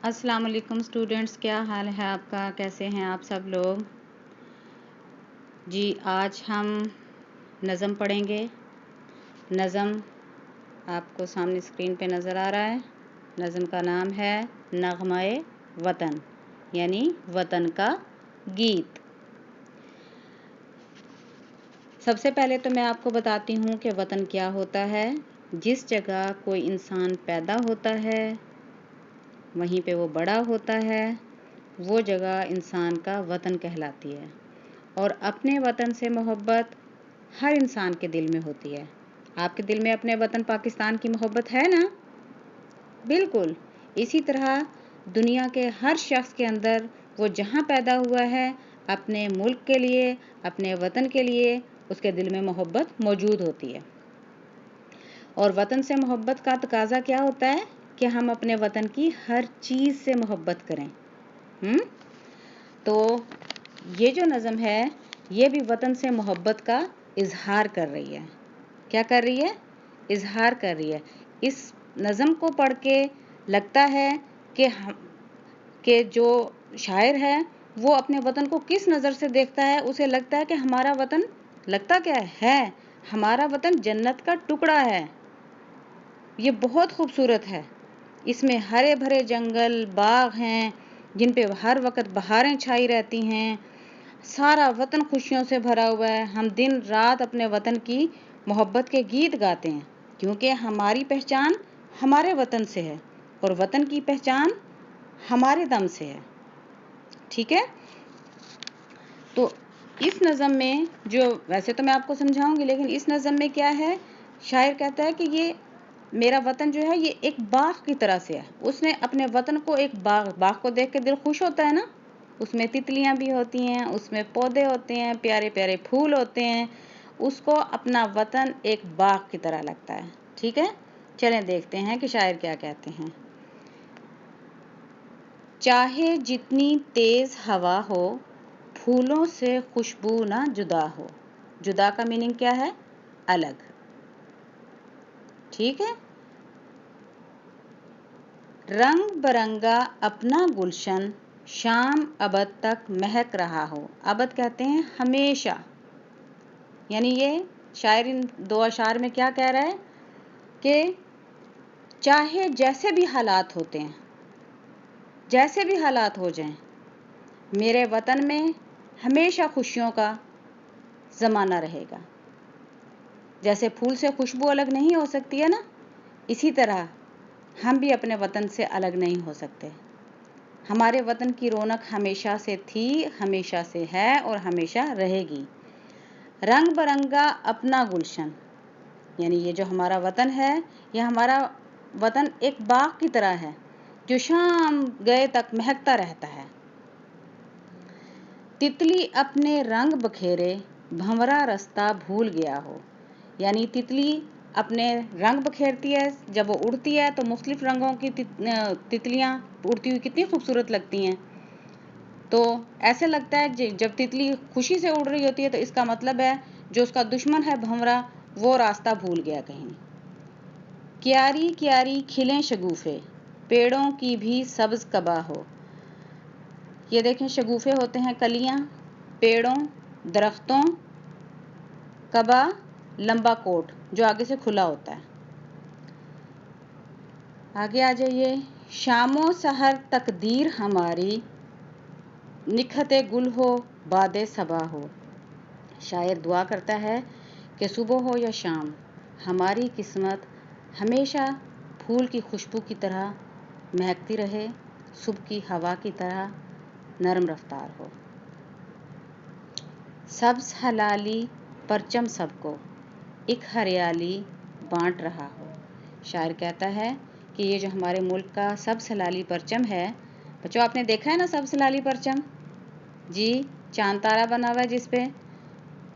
अस्सलाम वालेकुम स्टूडेंट्स, क्या हाल है आपका? कैसे हैं आप सब लोग? जी, आज हम नज़म पढ़ेंगे। नज़म आपको सामने स्क्रीन पे नज़र आ रहा है। नज़म का नाम है नग़्मा-ए वतन, यानी वतन का गीत। सबसे पहले तो मैं आपको बताती हूँ कि वतन क्या होता है। जिस जगह कोई इंसान पैदा होता है, वहीं पे वो बड़ा होता है, वो जगह इंसान का वतन कहलाती है। और अपने वतन से मोहब्बत हर इंसान के दिल में होती है। आपके दिल में अपने वतन पाकिस्तान की मोहब्बत है ना? बिल्कुल। इसी तरह दुनिया के हर शख्स के अंदर वो जहाँ पैदा हुआ है, अपने मुल्क के लिए, अपने वतन के लिए उसके दिल में मोहब्बत मौजूद होती है। और वतन से मोहब्बत का तकाज़ा क्या होता है कि हम अपने वतन की हर चीज़ से मोहब्बत करें। तो ये जो नज़म है, ये भी वतन से मोहब्बत का इजहार कर रही है। क्या कर रही है? इजहार कर रही है। इस नज़म को पढ़ के लगता है कि जो शायर है वो अपने वतन को किस नज़र से देखता है। उसे लगता है कि हमारा वतन, लगता क्या है, हमारा वतन जन्नत का टुकड़ा है। ये बहुत खूबसूरत है। इसमें हरे भरे जंगल, बाग हैं जिन पे हर वक्त बहारें छाई रहती हैं। सारा वतन खुशियों से भरा हुआ है। हम दिन रात अपने वतन की मोहब्बत के गीत गाते हैं, क्योंकि हमारी पहचान हमारे वतन से है और वतन की पहचान हमारे दम से है। ठीक है? तो इस नज़म में जो, वैसे तो मैं आपको समझाऊंगी, लेकिन इस नज़म में क्या है, शायर कहता है कि ये मेरा वतन जो है ये एक बाग की तरह से है। उसने अपने वतन को एक बाग को देख के दिल खुश होता है ना। उसमें तितलियां भी होती हैं, उसमें पौधे होते हैं, प्यारे प्यारे फूल होते हैं। उसको अपना वतन एक बाग की तरह लगता है। ठीक है, चलें देखते हैं कि शायर क्या कहते हैं। चाहे जितनी तेज हवा हो, फूलों से खुशबू ना जुदा हो। जुदा का मीनिंग क्या है? अलग। ठीक है। रंग बरंगा अपना गुलशन, शाम अबद तक महक रहा हो। अबद कहते हैं हमेशा, यानी ये शायर इन दो अशार में क्या कह रहा है कि चाहे जैसे भी हालात होते हैं, जैसे भी हालात हो जाएं, मेरे वतन में हमेशा खुशियों का ज़माना रहेगा। जैसे फूल से खुशबू अलग नहीं हो सकती है ना, इसी तरह हम भी अपने वतन से अलग नहीं हो सकते। हमारे वतन की रौनक हमेशा से थी, हमेशा से है और हमेशा रहेगी। रंग बरंगा अपना गुलशन, यानी ये जो हमारा वतन है, यह हमारा वतन एक बाग की तरह है जो शाम गए तक महकता रहता है। तितली अपने रंग बखेरे, भंवरा रास्ता भूल गया हो। यानी तितली अपने रंग बखेरती है, जब वो उड़ती है तो मुख्तलिफ रंगों की तितलियां उड़ती हुई कितनी खूबसूरत लगती हैं। तो ऐसे लगता है जब तितली खुशी से उड़ रही होती है तो इसका मतलब है जो उसका दुश्मन है भंवरा, वो रास्ता भूल गया कहीं। क्यारी क्यारी खिलें शगुफे, पेड़ों की भी सब्ज कबा हो। ये देखें, शगुफे होते हैं कलियां, पेड़ों, दरख्तों, कबा लंबा कोट जो आगे से खुला होता है। आगे आ जाइए। शामो सहर तकदीर हमारी, निखते गुल हो बादे सबा हो। शायर दुआ करता है कि सुबह हो या शाम, हमारी किस्मत हमेशा फूल की खुशबू की तरह महकती रहे, सुबह की हवा की तरह नरम रफ्तार हो। सब्ज हलाली परचम सबको, एक हरियाली बांट रहा हो। शायर कहता है कि ये जो हमारे मुल्क का सब्ज हलाली परचम है, बच्चों आपने देखा है ना सब्ज हलाली परचम? जी, चांद तारा बना हुआ है जिस पे।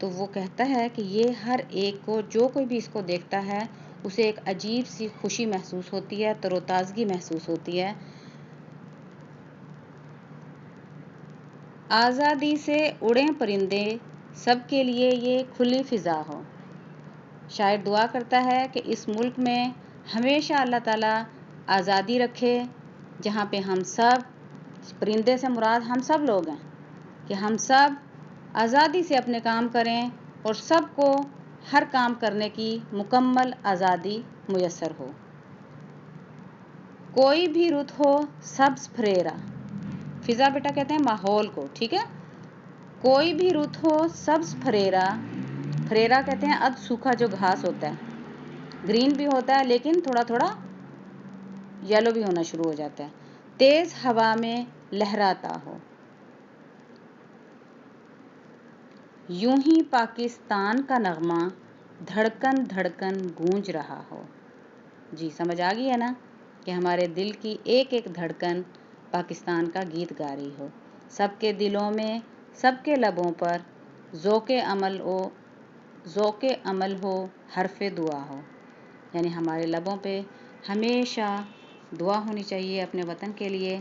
तो वो कहता है कि ये हर एक को, जो कोई भी इसको देखता है, उसे एक अजीब सी खुशी महसूस होती है, तरोताज़गी महसूस होती है। आज़ादी से उड़ें परिंदे, सबके लिए ये खुली फ़िज़ा हो। शायर दुआ करता है कि इस मुल्क में हमेशा अल्लाह ताला आज़ादी रखे, جہاں پہ ہم سب، پرندے سے مراد ہم سب لوگ ہیں، کہ ہم سب آزادی سے اپنے کام کریں اور سب کو ہر کام کرنے کی مکمل آزادی میسر ہو۔ کوئی بھی رت ہو سبز پھریرا، فضا بیٹا کہتے ہیں ماحول کو، ٹھیک ہے؟ کوئی بھی رت ہو سبز پھریرا، پھریرا کہتے ہیں اد سوکھا جو گھاس ہوتا ہے، گرین بھی ہوتا ہے لیکن تھوڑا تھوڑا یلو بھی ہونا شروع ہو جاتا ہے، تیز ہوا میں لہراتا ہو، یوں ہی پاکستان کا نغمہ دھڑکن دھڑکن گونج رہا ہو۔ جی سمجھ آ گئی ہے نا کہ ہمارے دل کی ایک ایک دھڑکن پاکستان کا گیت گا رہی ہو، سب کے دلوں میں، سب کے لبوں پر ذوق عمل ہو، حرف دعا ہو، یعنی ہمارے لبوں پہ ہمیشہ دعا ہونی چاہیے اپنے وطن کے لیے